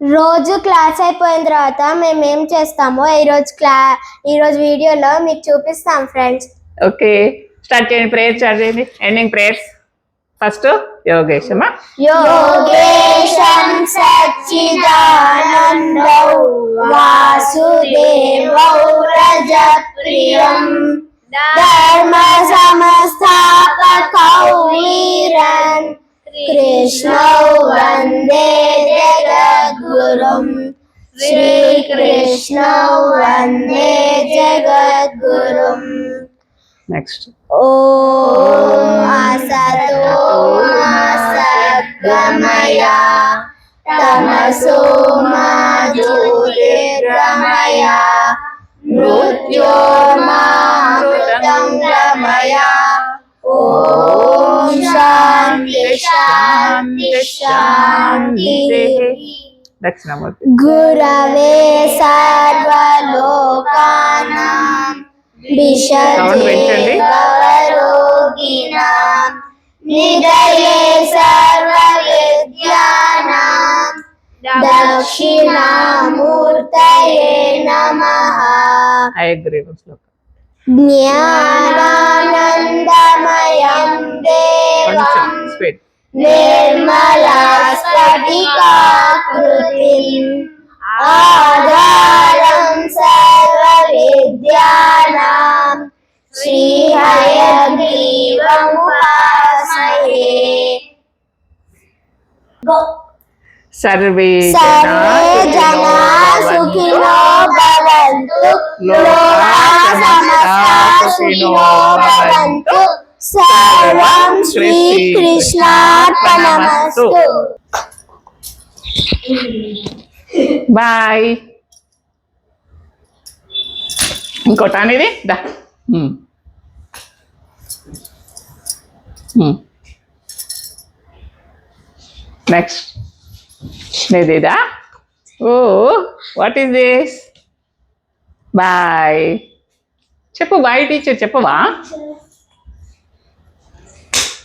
రోజు క్లాస్ అయిపోయిన తర్వాత మేము ఏం చేస్తామో ఈరోజు వీడియోలో మీకు చూపిస్తాం ఫ్రెండ్స్. ఓకే, స్టార్ట్ చేయండి. ప్రేయర్ స్టార్ట్ చేయండి. Ending prayers. ఫస్ట్ యోగేశమా. యోగేశం సచ్చిదానందౌ వాసుదేవౌ రజప్రియం ధర్మ సంస్థాపకౌ వీరన్ కృష్ణౌ వందే జగద్గురుం శ్రీకృష్ణౌ వందే జగద్గురుం. నెక్స్ట్ ఓం అసతో మా సద్గమయ తమసో మా జ్యోతిర్గమయ మృత్యోర్మామృతం గమయ. ఓం శాంతి శాంతి శాంతి. దక్షిణామూర్తి. గురవే సర్వలోకానాం విషజే భవరోగిణాం నిధయే సర్వవిద్యానాం దక్షిణామూర్తయే నమః. జ్ఞానానందమయం దేవం నిర్మలా స్ఫటికాకృతిం ఆధారం సర్వవిద్యానాం శ్రీహయగ్రీవముపాస్మహే. సర్వే జనా సుఖినో భవంతు లోకా సమస్తా సుఖినో భవంతు. సర్వం శ్రీకృష్ణార్పణమస్తు. బాయ్. ఇంకోటి అనేది దా. నెక్స్ట్ నేదేదా. Oh what is this? Bye చెప్పు. బాయ్ టీచర్ చెప్పవా?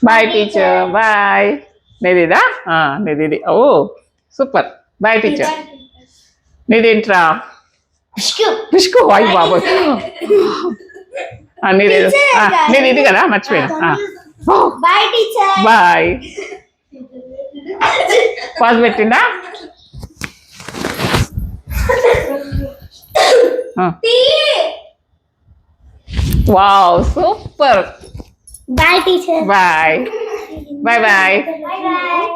Bye teacher. బాయ్. నేదేదా. నేదేది. Oh super. Bye teacher. నీదేంట్రా? పిష్కు. వాయ్ బాబు. నేను ఇది కదా మర్చిపోయాను. Bye teacher. బాయ్. పాజ్ పెట్టిందా? Wow super. Bye teacher. Bye. Bye bye. Bye bye.